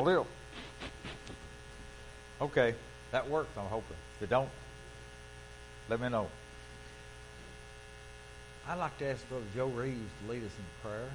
Flip. Okay, that works, I'm hoping. If it don't, let me know. I'd like to ask Brother Joe Reeves to lead us in prayer.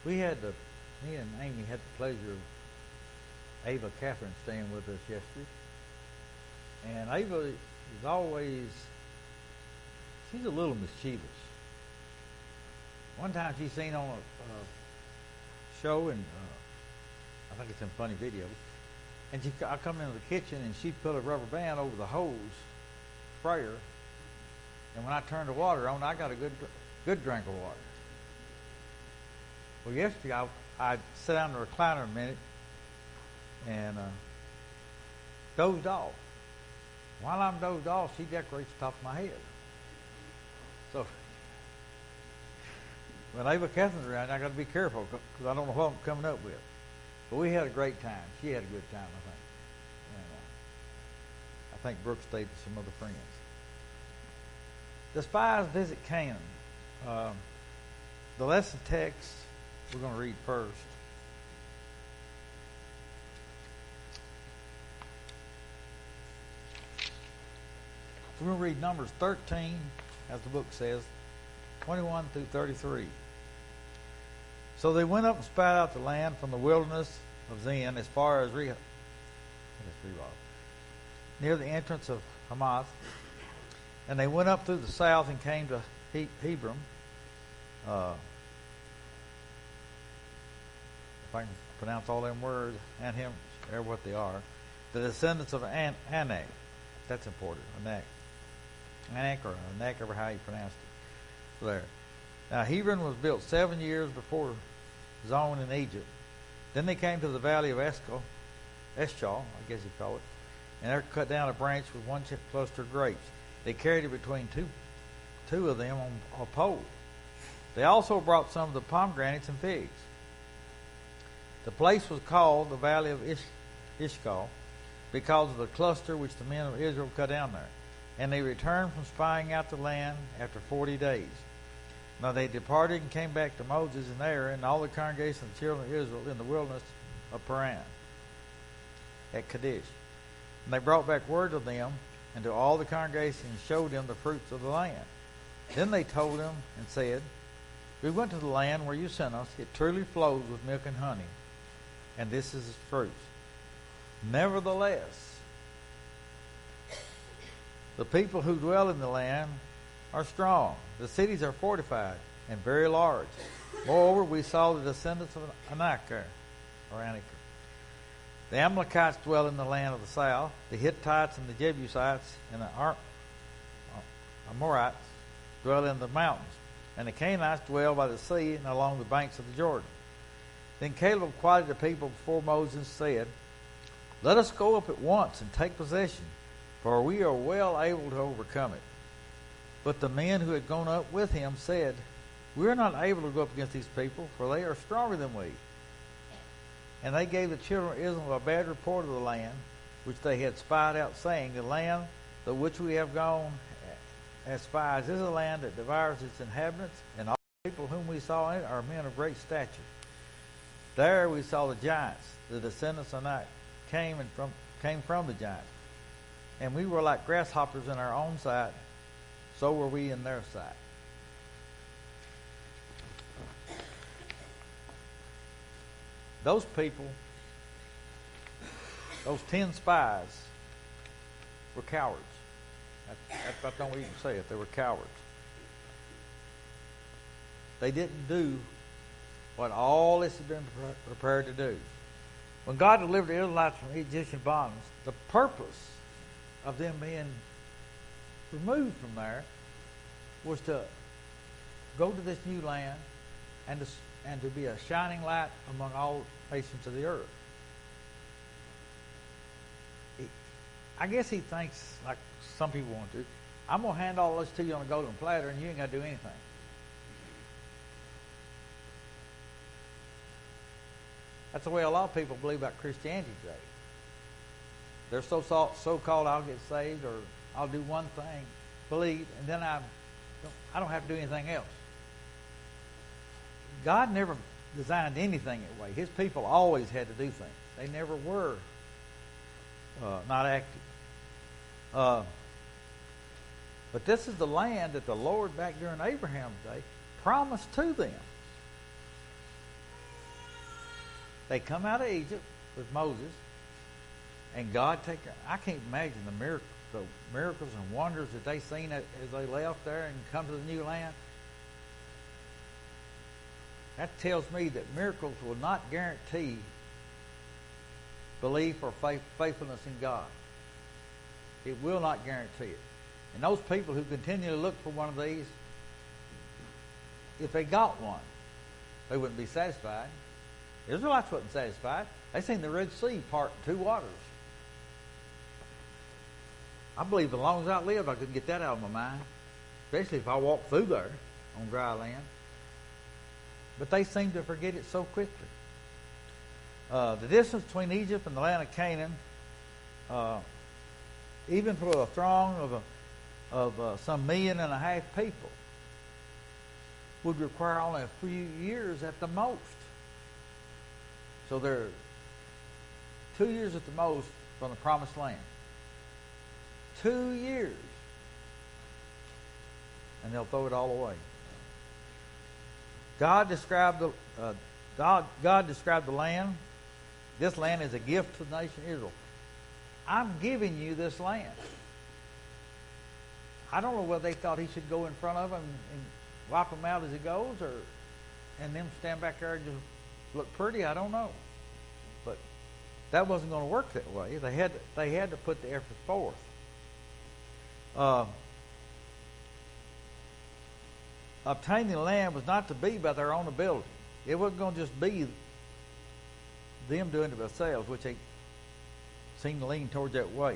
Me and Amy had the pleasure of Ava Catherine staying with us yesterday. And Ava is always, she's a little mischievous. One time she's seen on a show, and I think it's in Funny Video, and I come into the kitchen and she put a rubber band over the hose sprayer, and when I turned the water on, I got a good drink of water. Well, yesterday I sat down in the recliner a minute and dozed off. While I'm dozed off, she decorates the top of my head. So when Ava Catherine's around, I got to be careful because I don't know what I'm coming up with. But we had a great time. She had a good time, I think. And I think Brooke stayed with some other friends. The spies visit Canaan. The lesson text we're going to read first. We're going to read Numbers 13, as the book says, 21 through 33. So they went up and spied out the land from the wilderness of Zin as far as Rehob, near the entrance of Hamath. And they went up through the south and came to Hebron. If I can pronounce all them words, and him, or what they are, the descendants of Anak. That's important. Anak, or however how you pronounced it. There. Now Hebron was built 7 years before Zon in Egypt. Then they came to the valley of Eschol, I guess you call it, and there cut down a branch with one cluster of grapes. They carried it between two of them on a pole. They also brought some of the pomegranates and figs. The place was called the Valley of Eshcol because of the cluster which the men of Israel cut down there. And they returned from spying out the land after 40 days. Now they departed and came back to Moses and Aaron and all the congregation of the children of Israel in the wilderness of Paran at Kadesh. And they brought back word to them and to all the congregation and showed them the fruits of the land. Then they told them and said, we went to the land where you sent us. It truly flows with milk and honey. And this is its fruits. Nevertheless, the people who dwell in the land are strong. The cities are fortified and very large. Moreover, we saw the descendants of Anak. The Amalekites dwell in the land of the south. The Hittites and the Jebusites and the Amorites dwell in the mountains. And the Canaanites dwell by the sea and along the banks of the Jordan. Then Caleb quieted the people before Moses and said, let us go up at once and take possession, for we are well able to overcome it. But the men who had gone up with him said, we are not able to go up against these people, for they are stronger than we. And they gave the children of Israel a bad report of the land which they had spied out, saying, the land to which we have gone as spies is a land that devours its inhabitants, and all the people whom we saw in it are men of great stature. There we saw the giants, the descendants of Anak, came from the giants. And we were like grasshoppers in our own sight, so were we in their sight. Those people, those 10 spies, were cowards. I don't even say it. They were cowards. They didn't do what all this had been prepared to do. When God delivered the Israelites from Egyptian bondage, the purpose of them being removed from there was to go to this new land and to be a shining light among all nations of the earth. I guess he thinks, like some people want to, I'm going to hand all this to you on a golden platter and you ain't got to do anything. That's the way a lot of people believe about Christianity today. They're so-called, I'll get saved, or I'll do one thing, believe, and then I don't have to do anything else. God never designed anything that way. His people always had to do things. They never were not active. But this is the land that the Lord, back during Abraham's day, promised to them. They come out of Egypt with Moses, and God I can't imagine the miracles and wonders that they seen as they left there and come to the new land. That tells me that miracles will not guarantee belief or faithfulness in God. It will not guarantee it. And those people who continually look for one of these, if they got one, they wouldn't be satisfied. The Israelites wasn't satisfied. They seen the Red Sea part in 2 waters. I believe as long as I lived, I couldn't get that out of my mind, especially if I walked through there on dry land. But they seem to forget it so quickly. The distance between Egypt and the land of Canaan, even for a throng of some 1.5 million people, would require only a few years at the most. So they're 2 years at the most from the promised land. 2 years. And they'll throw it all away. God described the land. This land is a gift to the nation of Israel. I'm giving you this land. I don't know whether they thought he should go in front of them and wipe them out as he goes, and them stand back there and just look pretty. I don't know. But that wasn't going to work that way. They had to put the effort forth. Obtaining the land was not to be by their own ability. It wasn't going to just be them doing it themselves, which they seem to lean towards that way.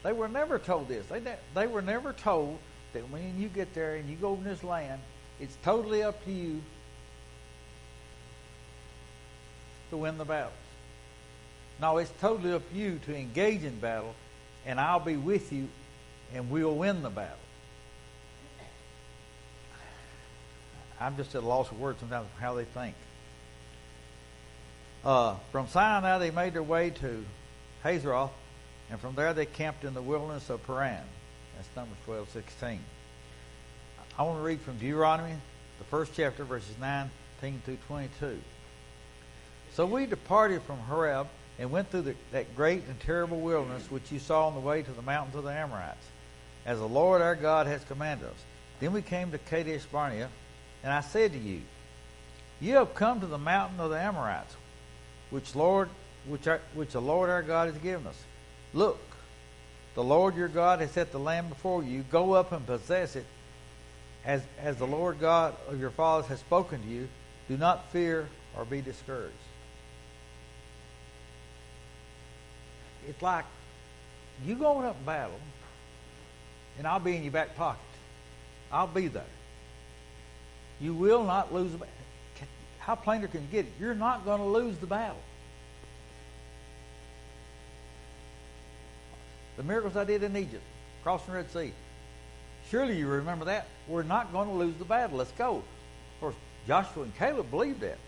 They were never told this. They were never told that when you get there and you go in this land, it's totally up to you to win the battles. No, it's totally up to you to engage in battle, and I'll be with you, and we'll win the battle. I'm just at a loss of words sometimes of how they think. From Sinai, they made their way to Hazeroth, and from there they camped in the wilderness of Paran. That's Numbers 12:16. I want to read from Deuteronomy, the 1st chapter, verses 19 through 22. So we departed from Horeb and went through that great and terrible wilderness which you saw on the way to the mountains of the Amorites, as the Lord our God has commanded us. Then we came to Kadesh Barnea, and I said to you, you have come to the mountain of the Amorites, which the Lord our God has given us. Look, the Lord your God has set the land before you. Go up and possess it, as the Lord God of your fathers has spoken to you. Do not fear or be discouraged. It's like you going up in battle, and I'll be in your back pocket. I'll be there. You will not lose the battle. How plainer can you get it? You're not going to lose the battle. The miracles I did in Egypt, crossing the Red Sea. Surely you remember that. We're not going to lose the battle. Let's go. Of course, Joshua and Caleb believed that.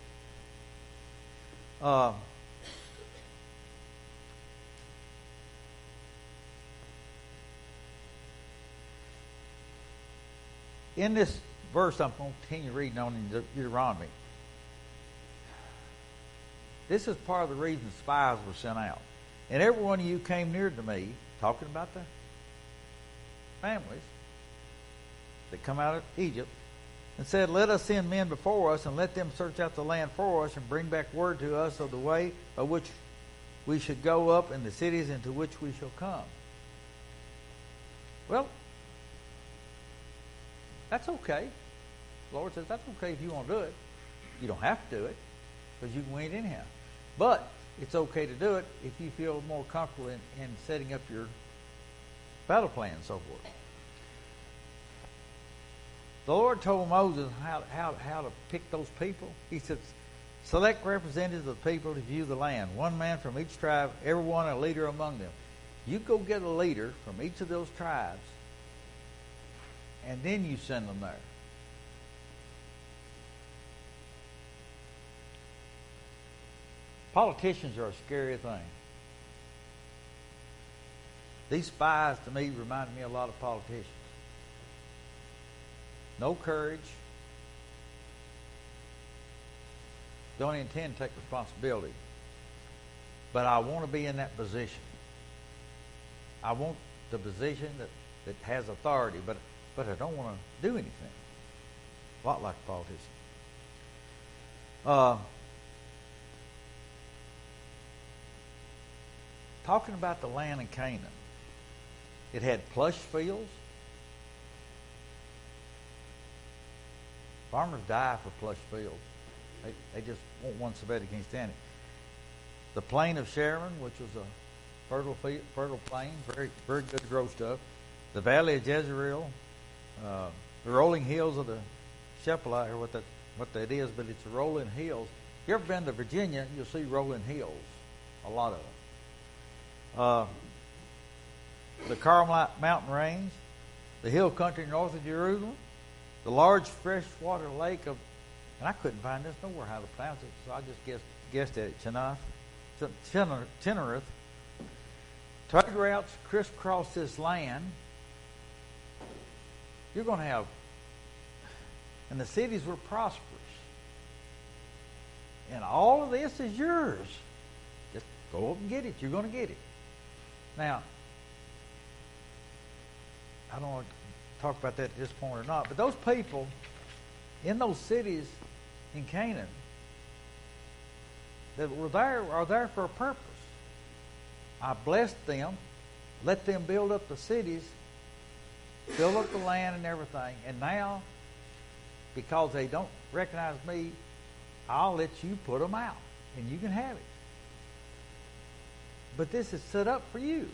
In this verse, I'm going to continue reading on in Deuteronomy. This is part of the reason spies were sent out. And every one of you came near to me, talking about the families that come out of Egypt, and said, "Let us send men before us, and let them search out the land for us, and bring back word to us of the way by which we should go up, and the cities into which we shall come." Well, that's okay. The Lord says that's okay if you want to do it. You don't have to do it, because you can win it anyhow. But it's okay to do it if you feel more comfortable in setting up your battle plan and so forth. The Lord told Moses how to pick those people. He said, "Select representatives of the people to view the land, one man from each tribe, everyone a leader among them." You go get a leader from each of those tribes, and then you send them there. Politicians are a scary thing. These spies, to me, remind me a lot of politicians. No courage. Don't intend to take responsibility. But I want to be in that position. I want the position that has authority, but I don't want to do anything. A lot like a politician. Talking about the land in Canaan. It had plush fields. Farmers die for plush fields. They just want one so bad they can't stand it. The plain of Sharon, which was a fertile plain, very, very good to grow stuff. The valley of Jezreel, the rolling hills of the Shephelah, or what that is, but it's a rolling hills. If you ever been to Virginia, you'll see rolling hills, a lot of them. The Carmelite mountain range, the hill country north of Jerusalem, the large freshwater lake of, and I couldn't find this nowhere how to pronounce it, so I just guessed at it, Chinnereth. Trade routes crisscross this land. You're going to have, and the cities were prosperous. And all of this is yours. Just go up and get it. You're going to get it. Now, I don't want to talk about that at this point or not, but those people in those cities in Canaan that were there are there for a purpose. I blessed them, let them build up the cities, build up the land and everything, and now, because they don't recognize me, I'll let you put them out, and you can have it. But this is set up for you.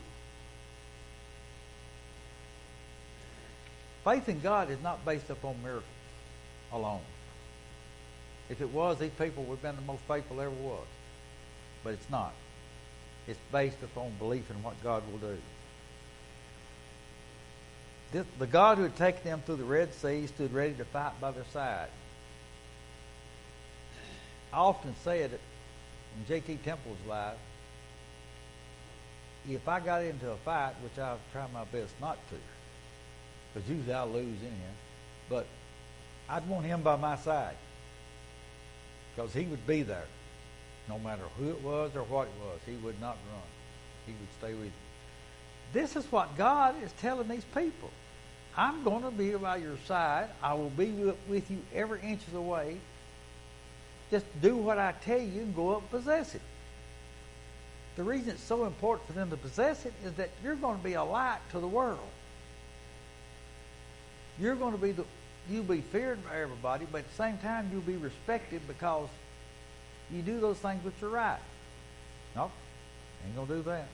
Faith in God is not based upon miracles alone. If it was, these people would have been the most faithful there ever was. But it's not. It's based upon belief in what God will do. The God who had taken them through the Red Sea stood ready to fight by their side. I often said it when J.T. Temple was alive, if I got into a fight, which I've tried my best not to, because usually I'll lose anyhow, but I'd want him by my side, because he would be there. No matter who it was or what it was, he would not run. He would stay with you. This is what God is telling these people. I'm going to be by your side. I will be with you every inch of the way. Just do what I tell you and go up and possess it. The reason it's so important for them to possess it is that you're going to be a light to the world. You're going to be you'll be feared by everybody, but at the same time you'll be respected because you do those things which are right. Nope, ain't going to do that.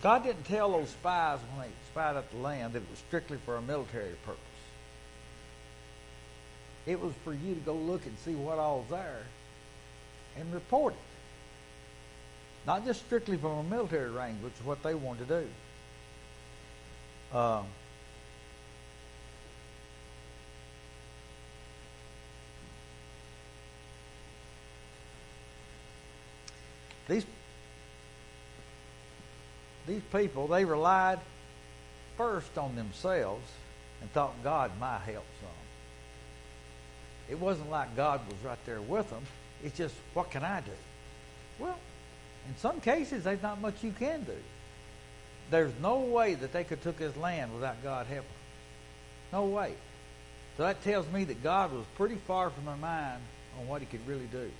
God didn't tell those spies when they spied out the land that it was strictly for a military purpose. It was for you to go look and see what all's there and report it. Not just strictly from a military range, which is what they wanted to do. These people, they relied first on themselves and thought God might help some. It wasn't like God was right there with them. It's just, what can I do? Well, in some cases, there's not much you can do. There's no way that they could took his land without God helping them. No way. So that tells me that God was pretty far from their mind on what he could really do.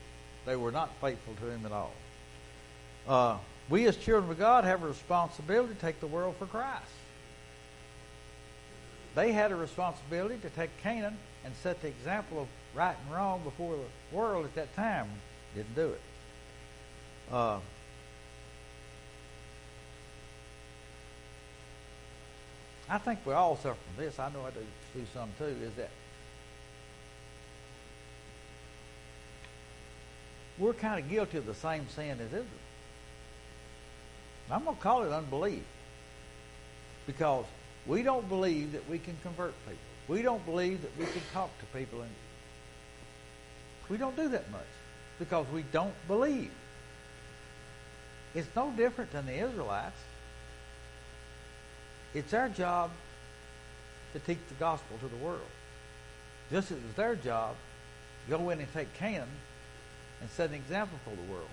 They were not faithful to him at all. We as children of God have a responsibility to take the world for Christ. They had a responsibility to take Canaan and set the example of right and wrong before the world at that time. Didn't do it. I think we all suffer from this. I know I do some too, is that we're kind of guilty of the same sin as Israel. I'm going to call it unbelief, because we don't believe that we can convert people. We don't believe that we can talk to people. And we don't do that much because we don't believe. It's no different than the Israelites. It's our job to teach the gospel to the world. Just as it was their job to go in and take Canaan and set an example for the world.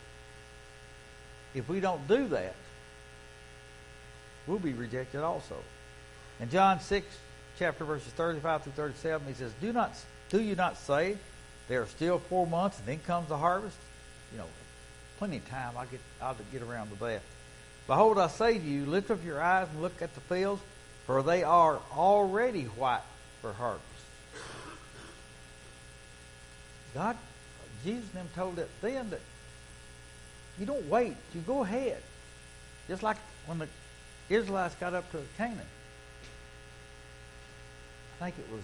If we don't do that, we'll be rejected also. In John 6, chapter verses 35 through 37, he says, Do you not say, there are still 4 months and then comes the harvest? Plenty of time. I'll get around to that. Behold, I say to you, lift up your eyes and look at the fields, for they are already white for harvest. Jesus and them told that then that you don't wait, you go ahead. Just like when the Israelites got up to Canaan. I think it was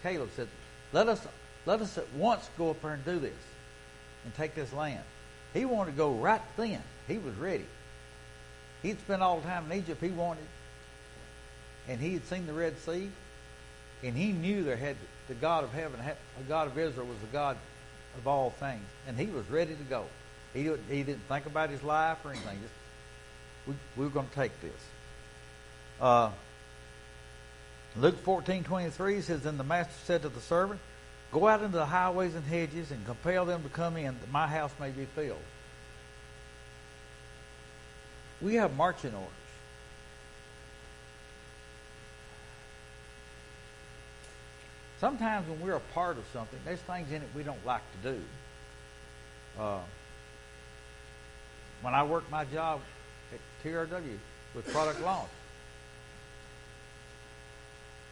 Caleb said, let us at once go up there and do this and take this land. He wanted to go right then. He was ready. He'd spent all the time in Egypt he wanted, and he had seen the Red Sea, and he knew there had the God of heaven, the God of Israel was the God of all things, and he was ready to go. He didn't think about his life or anything. We were going to take this. Luke 14:23 says, Then the master said to the servant, Go out into the highways and hedges and compel them to come in, that my house may be filled. We have marching orders. Sometimes when we're a part of something, there's things in it we don't like to do. When I worked my job at TRW with product launch,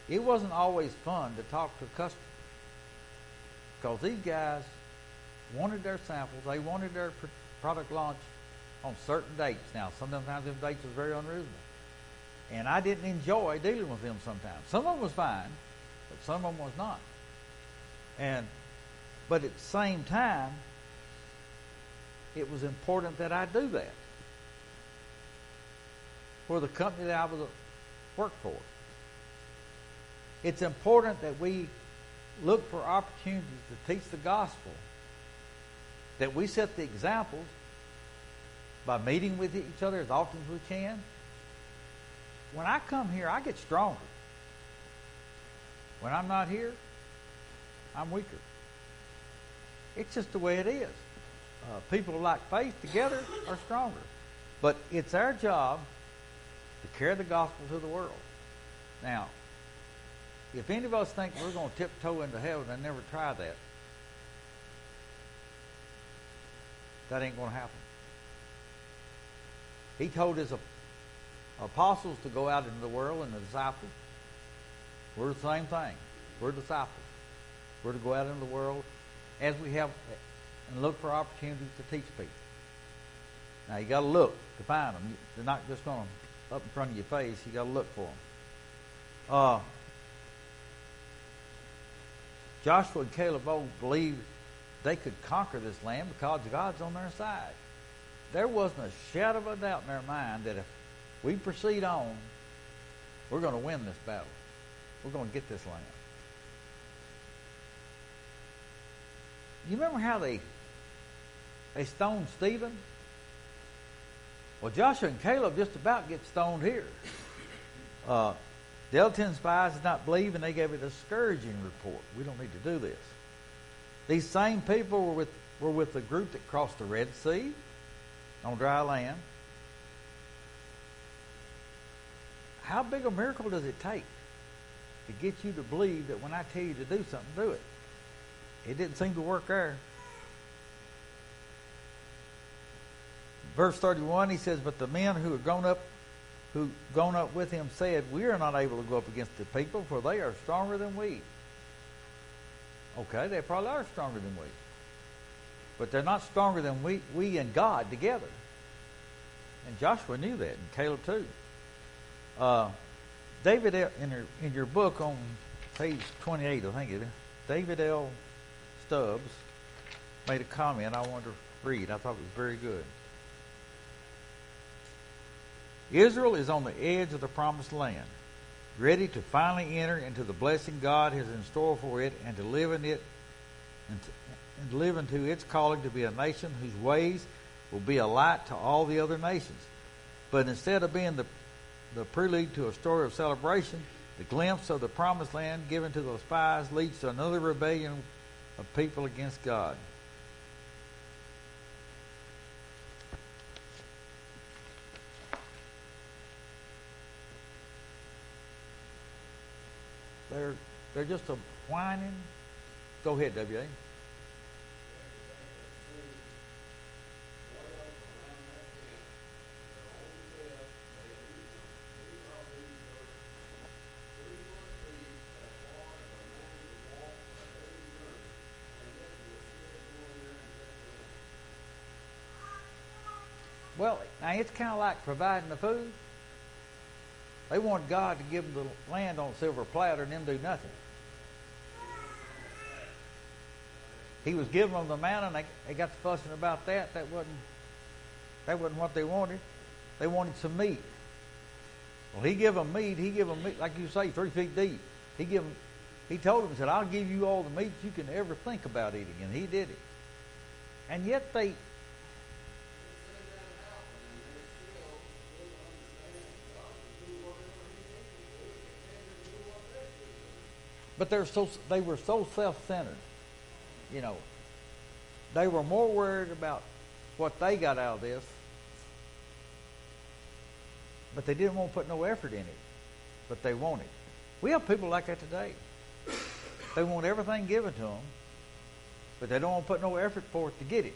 it wasn't always fun to talk to customers, because these guys wanted their samples, they wanted their product launch on certain dates. Now, sometimes them dates was very unreasonable. And I didn't enjoy dealing with them sometimes. Some of them was fine, but some of them was not. But at the same time, it was important that I do that for the company that I was worked for. It's important that we look for opportunities to teach the gospel, that we set the examples by meeting with each other as often as we can. When I come here, I get stronger. When I'm not here, I'm weaker. It's just the way it is. People like faith together are stronger. But it's our job to carry the gospel to the world. Now, if any of us think we're going to tiptoe into heaven and never try that, that ain't going to happen. He told his apostles to go out into the world, and the disciples. We're the same thing. We're disciples. We're to go out into the world as we have and look for opportunities to teach people. Now, you got to look to find them. They're not just going to up in front of your face. You got to look for them. Joshua and Caleb both believed they could conquer this land because God's on their side. There wasn't a shadow of a doubt in their mind that if we proceed on, we're going to win this battle. We're going to get this land. You remember how they stoned Stephen? Well, Joshua and Caleb just about get stoned here. The other 10 spies did not believe, and they gave a discouraging report. We don't need to do this. These same people were with were with the group that crossed the Red Sea on dry land. How big a miracle does it take to get you to believe that when I tell you to do something, do it? It didn't seem to work there. Verse 31, he says, but the men who had gone up with him said, we are not able to go up against the people, for they are stronger than we. Okay, they probably are stronger than we. But they're not stronger than we and God together. And Joshua knew that, and Caleb too. David, in your book on page 28, I think it is, David L. Stubbs made a comment I wanted to read. I thought it was very good. Israel is on the edge of the promised land, ready to finally enter into the blessing God has in store for it, and to live in it, and live into its calling to be a nation whose ways will be a light to all the other nations. But instead of being the prelude to a story of celebration, the glimpse of the promised land given to those spies leads to another rebellion of people against God. They're just a whining. Go ahead, W.A. Well, now it's kind of like providing the food. They wanted God to give them the land on a silver platter and them do nothing. He was giving them the manna, and they got to fussing about that. That wasn't what they wanted. They wanted some meat. Well, he gave them meat. He gave them meat, like you say, 3 feet deep. He told them, he said, I'll give you all the meat you can ever think about eating. And he did it. And yet they... But they were so self-centered. You know, they were more worried about what they got out of this, but they didn't want to put no effort in it, but they want it. We have people like that today. They want everything given to them, but they don't want to put no effort for it to get it.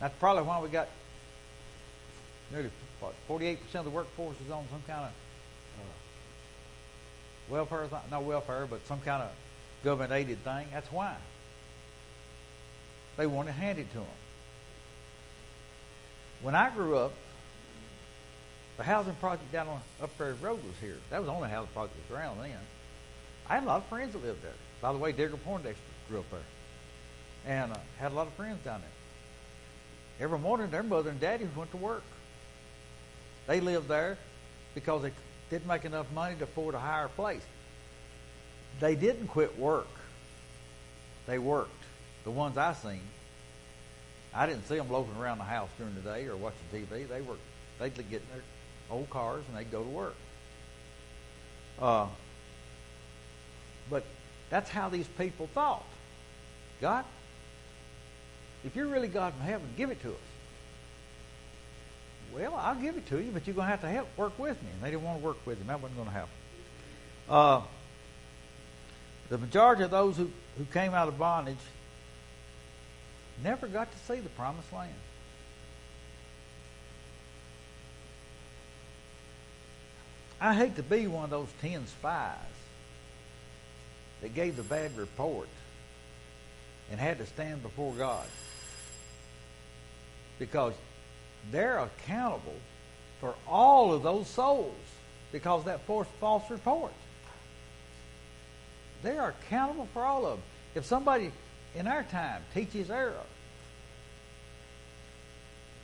That's probably why we got nearly 48% of the workforce is on some kind of welfare, not welfare, but some kind of government-aided thing. That's why. They want it handed to them. When I grew up, the housing project down on Upgrade Road was here. That was the only housing project that was around then. I had a lot of friends that lived there. By the way, Digger Poindexter grew up there. And had a lot of friends down there. Every morning, their mother and daddy went to work. They lived there because they didn't make enough money to afford a higher place. They didn't quit work. They worked. The ones I seen, I didn't see them loafing around the house during the day or watching TV. They worked. They'd get in their old cars and they'd go to work. But that's how these people thought. God, if you're really God from heaven, give it to us. Well, I'll give it to you, but you're going to have to work with me. And they didn't want to work with him. That wasn't going to happen. The majority of those who came out of bondage never got to see the promised land. I hate to be one of those 10 spies that gave the bad report and had to stand before God, because they're accountable for all of those souls because of that false report. They are accountable for all of them. If somebody in our time teaches error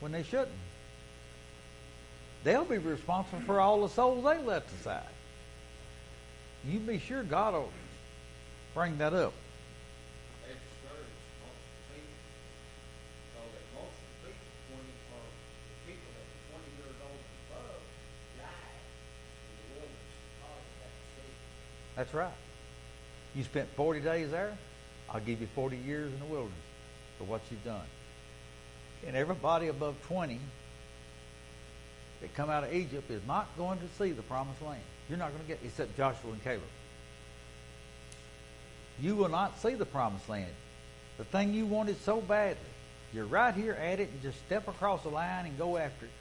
when they shouldn't, they'll be responsible for all the souls they left aside. You be sure God will bring that up. That's right. You spent 40 days there. I'll give you 40 years in the wilderness for what you've done. And everybody above 20 that come out of Egypt is not going to see the promised land. You're not going to get, except Joshua and Caleb. You will not see the promised land. The thing you wanted so badly, you're right here at it, and just step across the line and go after it.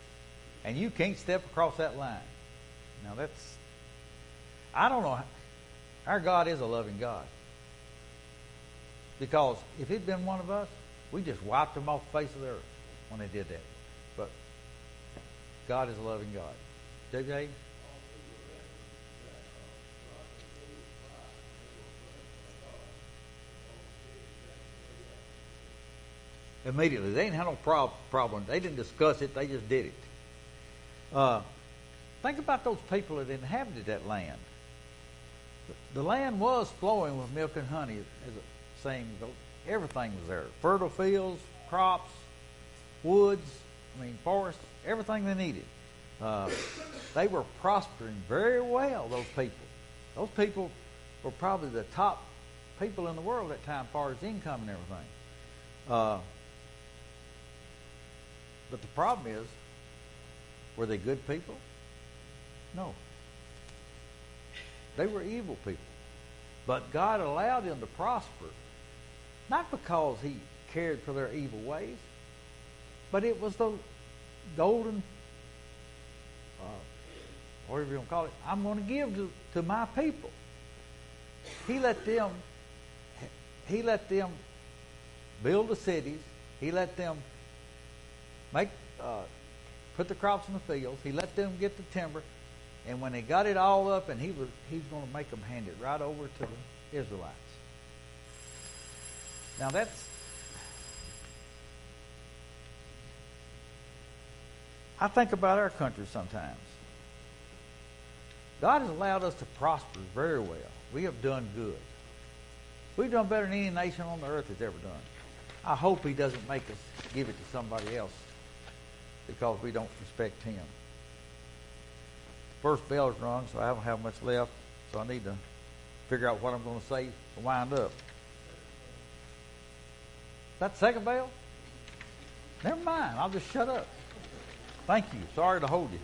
And you can't step across that line. Now that's, I don't know. Our God is a loving God. Because if it'd been one of us, we just wiped them off the face of the earth when they did that. But God is a loving God. JJ? Immediately. They didn't have no problem. They didn't discuss it. They just did it. Think about those people that inhabited that land. The land was flowing with milk and honey, as a saying goes. Everything was there. Fertile fields, crops, woods, forests, everything they needed. They were prospering very well, those people. Those people were probably the top people in the world at that time as far as income and everything. But the problem is, were they good people? No. They were evil people. But God allowed them to prosper, not because He cared for their evil ways, but it was the golden, whatever you want to call it, I'm going to give to my people. He let them build the cities. He let them put the crops in the fields. He let them get the timber. And when they got it all up, and he's going to make them hand it right over to the Israelites. Now I think about our country sometimes. God has allowed us to prosper very well. We have done good. We've done better than any nation on the earth has ever done. I hope He doesn't make us give it to somebody else because we don't respect Him. First bell's rung, so I don't have much left, so I need to figure out what I'm going to say to wind up. That second bell? Never mind, I'll just shut up. Thank you. Sorry to hold you.